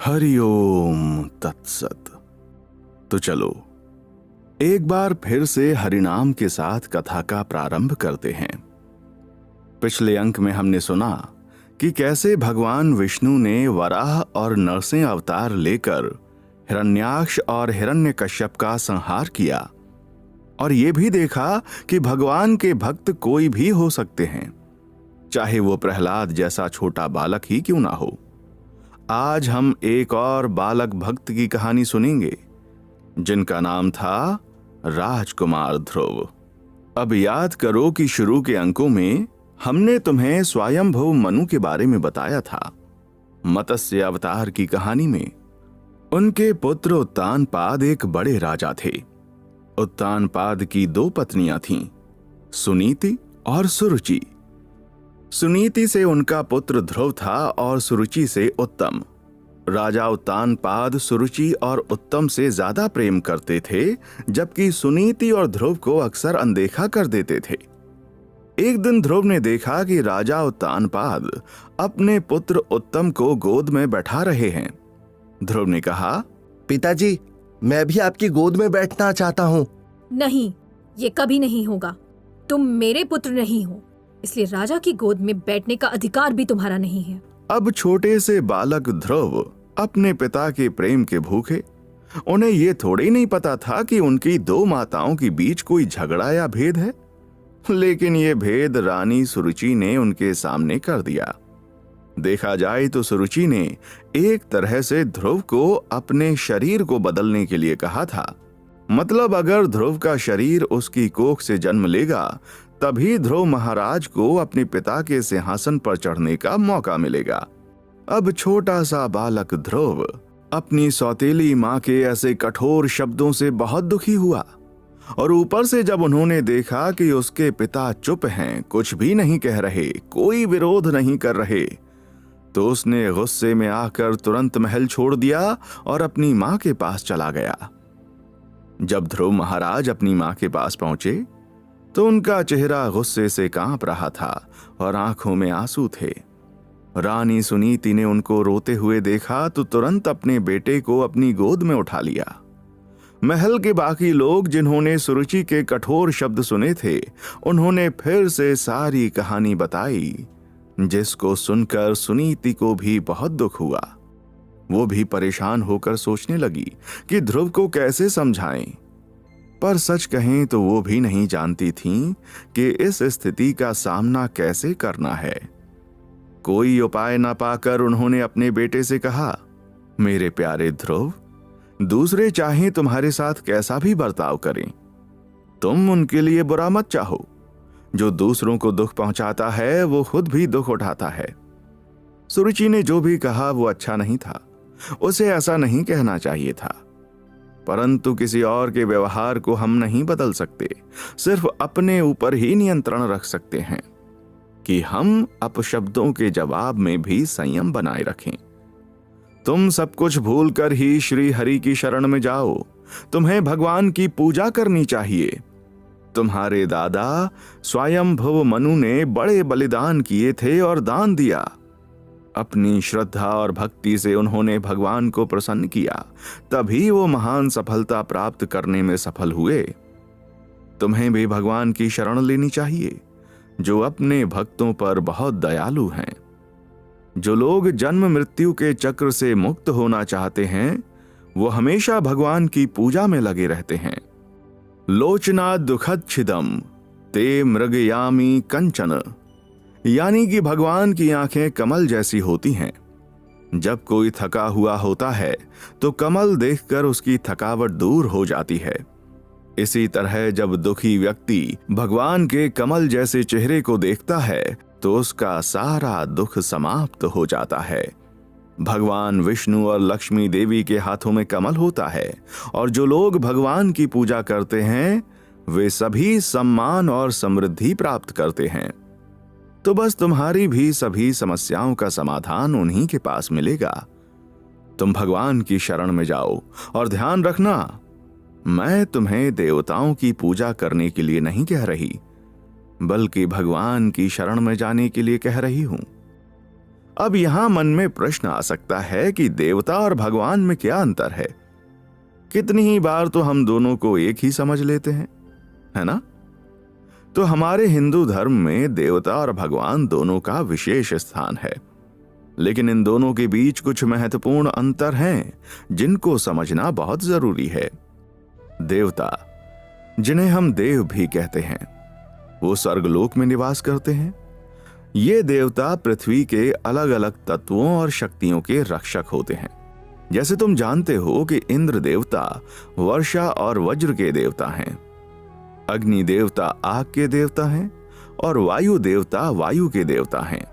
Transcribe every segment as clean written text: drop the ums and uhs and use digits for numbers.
हरि ओम तत्सत। तो चलो एक बार फिर से हरिनाम के साथ कथा का प्रारंभ करते हैं। पिछले अंक में हमने सुना कि कैसे भगवान विष्णु ने वराह और नरसिंह अवतार लेकर हिरण्याक्ष और हिरण्यकश्यप का संहार किया, और ये भी देखा कि भगवान के भक्त कोई भी हो सकते हैं, चाहे वो प्रहलाद जैसा छोटा बालक ही क्यों ना हो। आज हम एक और बालक भक्त की कहानी सुनेंगे जिनका नाम था राजकुमार ध्रुव। अब याद करो कि शुरू के अंकों में हमने तुम्हें स्वयंभुव मनु के बारे में बताया था। मत्स्य अवतार की कहानी में उनके पुत्र उत्तानपाद एक बड़े राजा थे। उत्तानपाद की 2 पत्नियां थीं, सुनीति और सुरुचि। सुनीति से उनका पुत्र ध्रुव था और सुरुचि से उत्तम। राजा उत्तानपाद सुरुचि और उत्तम से ज्यादा प्रेम करते थे, जबकि सुनीति और ध्रुव को अक्सर अनदेखा कर देते थे। एक दिन ध्रुव ने देखा कि राजा उत्तानपाद अपने पुत्र उत्तम को गोद में बैठा रहे हैं। ध्रुव ने कहा, पिताजी, मैं भी आपकी गोद में बैठना चाहता हूँ। नहीं, ये कभी नहीं होगा। तुम मेरे पुत्र नहीं हो, इसलिए राजा की गोद में बैठने का अधिकार भी तुम्हारा नहीं है। अब छोटे से बालक ध्रुव अपने पिता के प्रेम के भूखे। उन्हें ये थोड़ी नहीं पता था कि उनकी 2 माताओं के बीच कोई झगड़ा या भेद है, लेकिन ये भेद रानी सुरुचि ने उनके सामने कर दिया। देखा जाए तो सुरुचि ने एक तरह से ध्रुव को अपने शरीर को बदलने के लिए कहा था। मतलब अगर ध्रुव का शरीर उसकी कोख से जन्म लेगा, तभी ध्रुव महाराज को अपने पिता के सिंहासन पर चढ़ने का मौका मिलेगा। अब छोटा सा बालक ध्रुव अपनी सौतेली मां के ऐसे कठोर शब्दों से बहुत दुखी हुआ, और ऊपर से जब उन्होंने देखा कि उसके पिता चुप हैं, कुछ भी नहीं कह रहे, कोई विरोध नहीं कर रहे, तो उसने गुस्से में आकर तुरंत महल छोड़ दिया और अपनी मां के पास चला गया। जब ध्रुव महाराज अपनी मां के पास पहुंचे तो उनका चेहरा गुस्से से कांप रहा था और आंखों में आंसू थे। रानी सुनीति ने उनको रोते हुए देखा तो तुरंत अपने बेटे को अपनी गोद में उठा लिया। महल के बाकी लोग जिन्होंने सुरुचि के कठोर शब्द सुने थे, उन्होंने फिर से सारी कहानी बताई, जिसको सुनकर सुनीति को भी बहुत दुख हुआ। वो भी परेशान होकर सोचने लगी कि ध्रुव को कैसे समझाएं, पर सच कहें तो वो भी नहीं जानती थीं कि इस स्थिति का सामना कैसे करना है। कोई उपाय न पाकर उन्होंने अपने बेटे से कहा, मेरे प्यारे ध्रुव, दूसरे चाहें तुम्हारे साथ कैसा भी बर्ताव करें, तुम उनके लिए बुरा मत चाहो। जो दूसरों को दुख पहुंचाता है वो खुद भी दुख उठाता है। सुरुचि ने जो भी कहा वो अच्छा नहीं था, उसे ऐसा नहीं कहना चाहिए था, परंतु किसी और के व्यवहार को हम नहीं बदल सकते, सिर्फ अपने ऊपर ही नियंत्रण रख सकते हैं कि हम अपशब्दों के जवाब में भी संयम बनाए रखें। तुम सब कुछ भूलकर ही श्री हरि की शरण में जाओ। तुम्हें भगवान की पूजा करनी चाहिए। तुम्हारे दादा स्वयंभुव मनु ने बड़े बलिदान किए थे और दान दिया। अपनी श्रद्धा और भक्ति से उन्होंने भगवान को प्रसन्न किया, तभी वो महान सफलता प्राप्त करने में सफल हुए। तुम्हें भी भगवान की शरण लेनी चाहिए, जो अपने भक्तों पर बहुत दयालु हैं। जो लोग जन्म मृत्यु के चक्र से मुक्त होना चाहते हैं, वो हमेशा भगवान की पूजा में लगे रहते हैं। लोचना दुखद छिदम ते मृगयामी कंचन, यानी कि भगवान की आंखें कमल जैसी होती हैं। जब कोई थका हुआ होता है तो कमल देखकर उसकी थकावट दूर हो जाती है। इसी तरह जब दुखी व्यक्ति भगवान के कमल जैसे चेहरे को देखता है तो उसका सारा दुख समाप्त हो जाता है। भगवान विष्णु और लक्ष्मी देवी के हाथों में कमल होता है, और जो लोग भगवान की पूजा करते हैं वे सभी सम्मान और समृद्धि प्राप्त करते हैं। तो बस तुम्हारी भी सभी समस्याओं का समाधान उन्हीं के पास मिलेगा। तुम भगवान की शरण में जाओ, और ध्यान रखना, मैं तुम्हें देवताओं की पूजा करने के लिए नहीं कह रही, बल्कि भगवान की शरण में जाने के लिए कह रही हूं। अब यहां मन में प्रश्न आ सकता है कि देवता और भगवान में क्या अंतर है। कितनी ही बार तो हम दोनों को एक ही समझ लेते हैं, है ना? तो हमारे हिंदू धर्म में देवता और भगवान दोनों का विशेष स्थान है, लेकिन इन दोनों के बीच कुछ महत्वपूर्ण अंतर हैं जिनको समझना बहुत जरूरी है। देवता, जिन्हें हम देव भी कहते हैं, वो स्वर्गलोक में निवास करते हैं। ये देवता पृथ्वी के अलग अलग तत्वों और शक्तियों के रक्षक होते हैं। जैसे तुम जानते हो कि इंद्र देवता वर्षा और वज्र के देवता हैं, अग्नि देवता आग के देवता हैं और वायु देवता वायु के देवता हैं।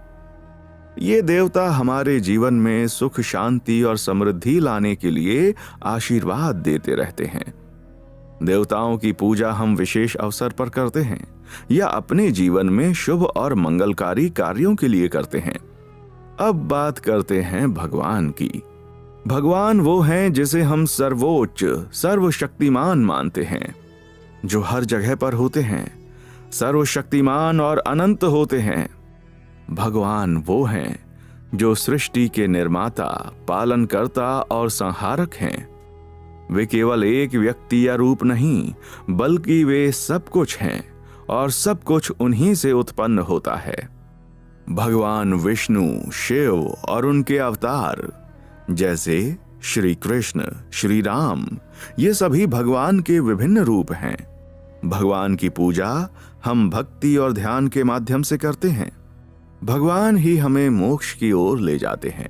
ये देवता हमारे जीवन में सुख, शांति और समृद्धि लाने के लिए आशीर्वाद देते रहते हैं। देवताओं की पूजा हम विशेष अवसर पर करते हैं या अपने जीवन में शुभ और मंगलकारी कार्यों के लिए करते हैं। अब बात करते हैं भगवान की। भगवान वो हैं जिसे हम सर्वोच्च, सर्वशक्तिमान मानते हैं, जो हर जगह पर होते हैं, सर्वशक्तिमान और अनंत होते हैं। भगवान वो हैं जो सृष्टि के निर्माता, पालनकर्ता और संहारक हैं। वे केवल एक व्यक्ति या रूप नहीं, बल्कि वे सब कुछ हैं और सब कुछ उन्हीं से उत्पन्न होता है। भगवान विष्णु, शिव और उनके अवतार जैसे श्री कृष्ण, श्री राम, ये सभी भगवान के विभिन्न रूप हैं। भगवान की पूजा हम भक्ति और ध्यान के माध्यम से करते हैं। भगवान ही हमें मोक्ष की ओर ले जाते हैं।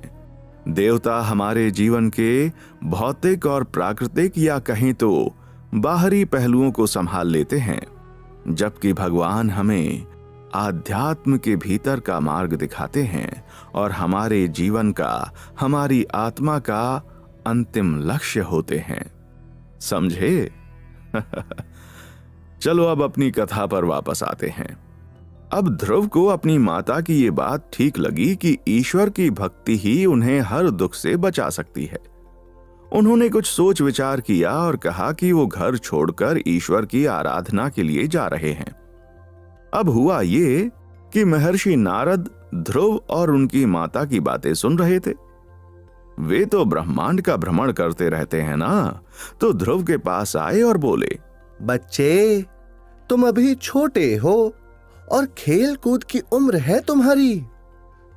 देवता हमारे जीवन के भौतिक और प्राकृतिक या कहीं तो बाहरी पहलुओं को संभाल लेते हैं, जबकि भगवान हमें आध्यात्म के भीतर का मार्ग दिखाते हैं और हमारे जीवन का, हमारी आत्मा का अंतिम लक्ष्य होते हैं। समझे? चलो अब अपनी कथा पर वापस आते हैं। अब ध्रुव को अपनी माता की ये बात ठीक लगी कि ईश्वर की भक्ति ही उन्हें हर दुख से बचा सकती है। उन्होंने कुछ सोच विचार किया और कहा कि वो घर छोड़कर ईश्वर की आराधना के लिए जा रहे हैं। अब हुआ ये कि महर्षि नारद ध्रुव और उनकी माता की बातें सुन रहे थे। वे तो ब्रह्मांड का भ्रमण करते रहते हैं ना, तो ध्रुव के पास आए और बोले, बच्चे, तुम अभी छोटे हो और खेल कूद की उम्र है तुम्हारी,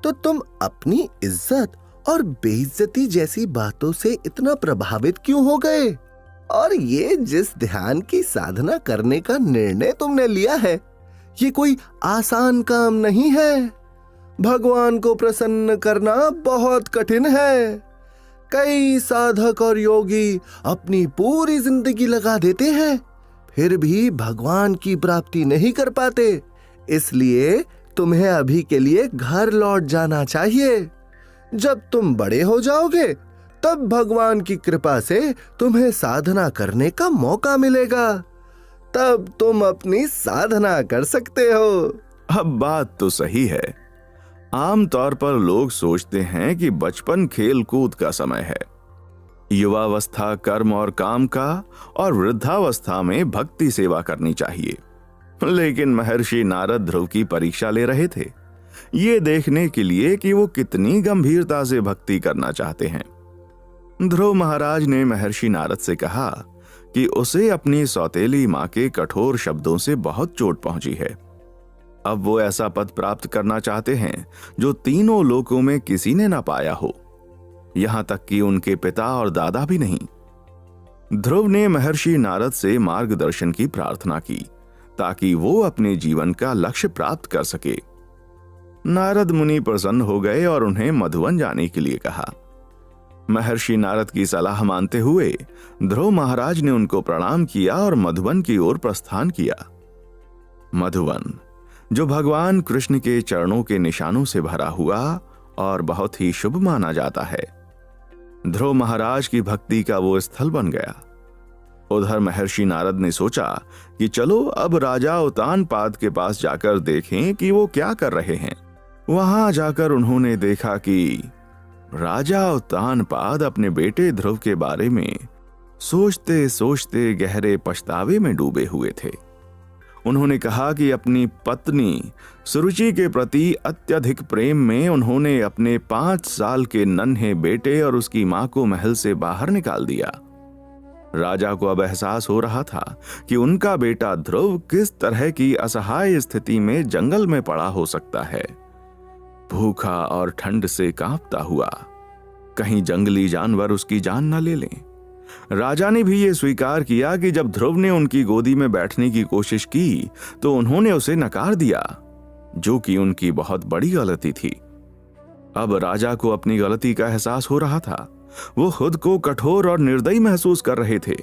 तो तुम अपनी इज्जत और बेइज्जती जैसी बातों से इतना प्रभावित क्यों हो गए? और ये जिस ध्यान की साधना करने का निर्णय तुमने लिया है, ये कोई आसान काम नहीं है। भगवान को प्रसन्न करना बहुत कठिन है। कई साधक और योगी अपनी पूरी जिंदगी लगा देते हैं, फिर भी भगवान की प्राप्ति नहीं कर पाते। इसलिए तुम्हें अभी के लिए घर लौट जाना चाहिए। जब तुम बड़े हो जाओगे, तब भगवान की कृपा से तुम्हें साधना करने का मौका मिलेगा। तब तुम अपनी साधना कर सकते हो। अब बात तो सही है। आमतौर पर लोग सोचते हैं कि बचपन खेल कूद का समय है, युवावस्था कर्म और काम का, और वृद्धावस्था में भक्ति सेवा करनी चाहिए। लेकिन महर्षि नारद ध्रुव की परीक्षा ले रहे थे, ये देखने के लिए कि वो कितनी गंभीरता से भक्ति करना चाहते हैं। ध्रुव महाराज ने महर्षि नारद से कहा कि उसे अपनी सौतेली मां के कठोर शब्दों से बहुत चोट पहुंची है। अब वो ऐसा पद प्राप्त करना चाहते हैं जो तीनों लोकों में किसी ने ना पाया हो, यहां तक कि उनके पिता और दादा भी नहीं। ध्रुव ने महर्षि नारद से मार्गदर्शन की प्रार्थना की ताकि वो अपने जीवन का लक्ष्य प्राप्त कर सके। नारद मुनि प्रसन्न हो गए और उन्हें मधुवन जाने के लिए कहा। महर्षि नारद की सलाह मानते हुए ध्रुव महाराज ने उनको प्रणाम किया और मधुवन की ओर प्रस्थान किया। मधुवन, जो भगवान कृष्ण के चरणों के निशानों से भरा हुआ और बहुत ही शुभ माना जाता है, ध्रुव महाराज की भक्ति का वो स्थल बन गया। उधर महर्षि नारद ने सोचा कि चलो अब राजा उत्तानपाद के पास जाकर देखें कि वो क्या कर रहे हैं। वहां जाकर उन्होंने देखा कि राजा उत्तानपाद अपने बेटे ध्रुव के बारे में सोचते सोचते गहरे पछतावे में डूबे हुए थे। उन्होंने कहा कि अपनी पत्नी सुरुचि के प्रति अत्यधिक प्रेम में उन्होंने अपने 5 साल के नन्हे बेटे और उसकी मां को महल से बाहर निकाल दिया। राजा को अब एहसास हो रहा था कि उनका बेटा ध्रुव किस तरह की असहाय स्थिति में जंगल में पड़ा हो सकता है, भूखा और ठंड से कांपता हुआ। कहीं जंगली जानवर उसकी जान न ले लें। राजा ने भी यह स्वीकार किया कि जब ध्रुव ने उनकी गोदी में बैठने की कोशिश की तो उन्होंने उसे नकार दिया, जो कि उनकी बहुत बड़ी गलती थी। अब राजा को अपनी गलती का एहसास हो रहा था। वो खुद को कठोर और निर्दयी महसूस कर रहे थे।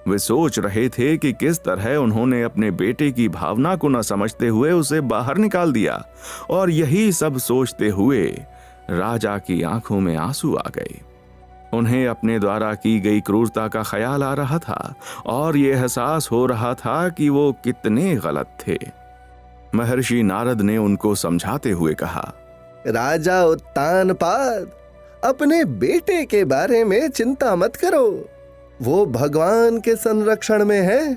वे सोच रहे थे कि किस तरह उन्होंने अपने बेटे की भावना को न समझते हुए उसे बाहर निकाल दिया, और यही सब सोचते हुए राजा की आंखों में आंसू आ गए। उन्हें अपने द्वारा की गई क्रूरता का ख्याल आ रहा था और यह एहसास हो रहा था कि वो कितने गलत थे। महर्षि नारद ने उनको समझाते हुए कहा, राजा उत्तानपाद, अपने बेटे के बारे में चिंता मत करो। वो भगवान के संरक्षण में है।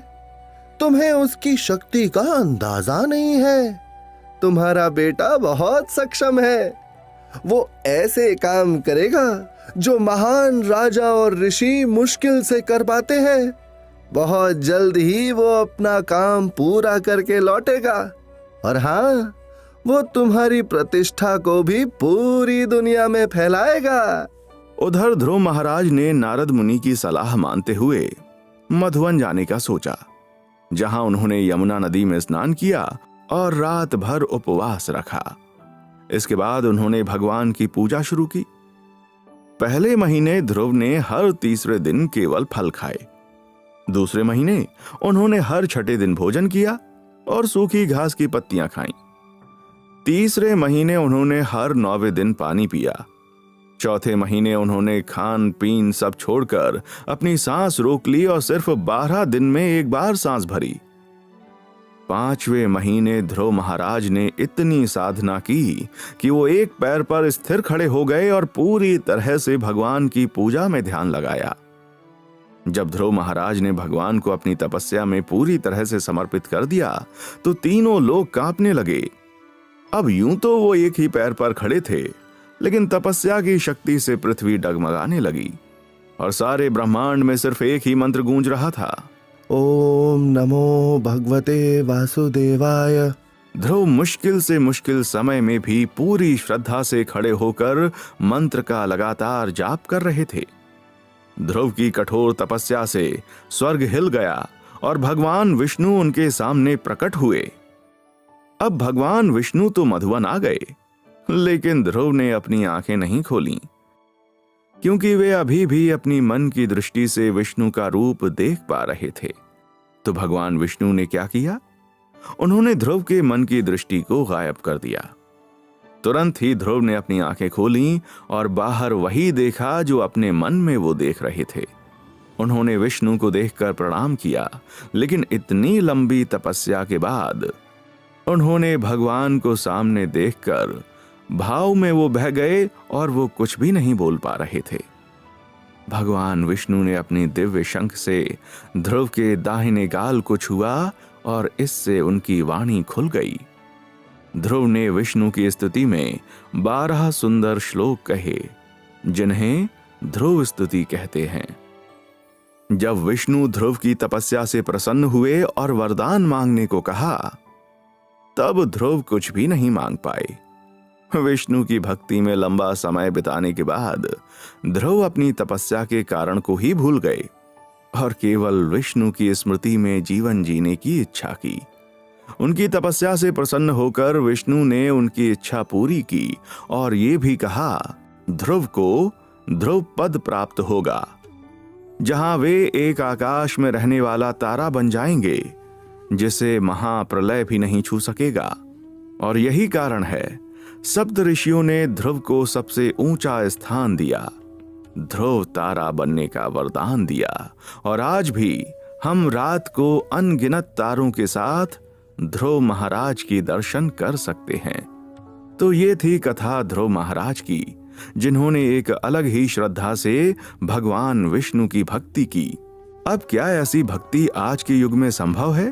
तुम्हें उसकी शक्ति का अंदाजा नहीं है। तुम्हारा बेटा बहुत सक्षम है। वो ऐसे काम करेगा जो महान राजा और ऋषि मुश्किल से कर पाते हैं। बहुत जल्द ही वो अपना काम पूरा करके लौटेगा। और हाँ, वो तुम्हारी प्रतिष्ठा को भी पूरी दुनिया में फैलाएगा। उधर ध्रुव महाराज ने नारद मुनि की सलाह मानते हुए मधुवन जाने का सोचा, जहां उन्होंने यमुना नदी में स्नान किया और रात भर उपवास रखा। इसके बाद उन्होंने भगवान की पूजा शुरू की। पहले महीने ध्रुव ने हर तीसरे दिन केवल फल खाए। दूसरे महीने उन्होंने हर छठे दिन भोजन किया और सूखी घास की पत्तियां खाईं। तीसरे महीने उन्होंने हर 9वें दिन पानी पिया। चौथे महीने उन्होंने खान पीन सब छोड़कर अपनी सांस रोक ली और सिर्फ 12 दिन में एक बार सांस भरी। 5वें महीने ध्रुव महाराज ने इतनी साधना की कि वो एक पैर पर स्थिर खड़े हो गए और पूरी तरह से भगवान की पूजा में ध्यान लगाया। जब ध्रुव महाराज ने भगवान को अपनी तपस्या में पूरी तरह से समर्पित कर दिया तो तीनों लोग कांपने लगे। अब यूं तो वो एक ही पैर पर खड़े थे, लेकिन तपस्या की शक्ति से पृथ्वी डगमगाने लगी और सारे ब्रह्मांड में सिर्फ एक ही मंत्र गूंज रहा था, ओम नमो भगवते वासुदेवाय। ध्रुव मुश्किल से मुश्किल समय में भी पूरी श्रद्धा से खड़े होकर मंत्र का लगातार जाप कर रहे थे। ध्रुव की कठोर तपस्या से स्वर्ग हिल गया और भगवान विष्णु उनके सामने प्रकट हुए। अब भगवान विष्णु तो मधुवन आ गए, लेकिन ध्रुव ने अपनी आंखें नहीं खोलीं, क्योंकि वे अभी भी अपनी मन की दृष्टि से विष्णु का रूप देख पा रहे थे। तो भगवान विष्णु ने क्या किया? उन्होंने ध्रुव के मन की दृष्टि को गायब कर दिया। तुरंत ही ध्रुव ने अपनी आंखें खोलीं और बाहर वही देखा जो अपने मन में वो देख रहे थे। उन्होंने विष्णु को देखकर प्रणाम किया, लेकिन इतनी लंबी तपस्या के बाद उन्होंने भगवान को सामने देखकर भाव में वो बह गए और वो कुछ भी नहीं बोल पा रहे थे। भगवान विष्णु ने अपनी दिव्य शंख से ध्रुव के दाहिने गाल को छुआ और इससे उनकी वाणी खुल गई। ध्रुव ने विष्णु की स्तुति में 12 सुंदर श्लोक कहे, जिन्हें ध्रुव स्तुति कहते हैं। जब विष्णु ध्रुव की तपस्या से प्रसन्न हुए और वरदान मांगने को कहा, तब ध्रुव कुछ भी नहीं मांग पाए। विष्णु की भक्ति में लंबा समय बिताने के बाद ध्रुव अपनी तपस्या के कारण को ही भूल गए और केवल विष्णु की स्मृति में जीवन जीने की इच्छा की। उनकी तपस्या से प्रसन्न होकर विष्णु ने उनकी इच्छा पूरी की और ये भी कहा, ध्रुव को ध्रुव पद प्राप्त होगा, जहां वे एक आकाश में रहने वाला तारा बन जाएंगे, जिसे महाप्रलय भी नहीं छू सकेगा। और यही कारण है सप्त ऋषियों ने ध्रुव को सबसे ऊंचा स्थान दिया, ध्रुव तारा बनने का वरदान दिया। और आज भी हम रात को अनगिनत तारों के साथ ध्रुव महाराज की दर्शन कर सकते हैं। तो ये थी कथा ध्रुव महाराज की, जिन्होंने एक अलग ही श्रद्धा से भगवान विष्णु की भक्ति की। अब क्या ऐसी भक्ति आज के युग में संभव है?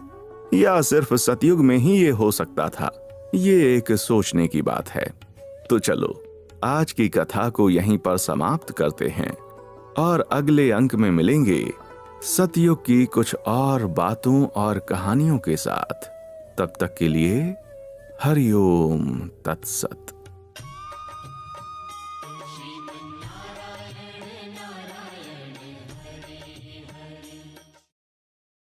या सिर्फ सतयुग में ही ये हो सकता था, ये एक सोचने की बात है। तो चलो आज की कथा को यहीं पर समाप्त करते हैं और अगले अंक में मिलेंगे सतयुग की कुछ और बातों और कहानियों के साथ। तब तक के लिए हरिओम तत्सत। श्रीमन्नारायण नारायण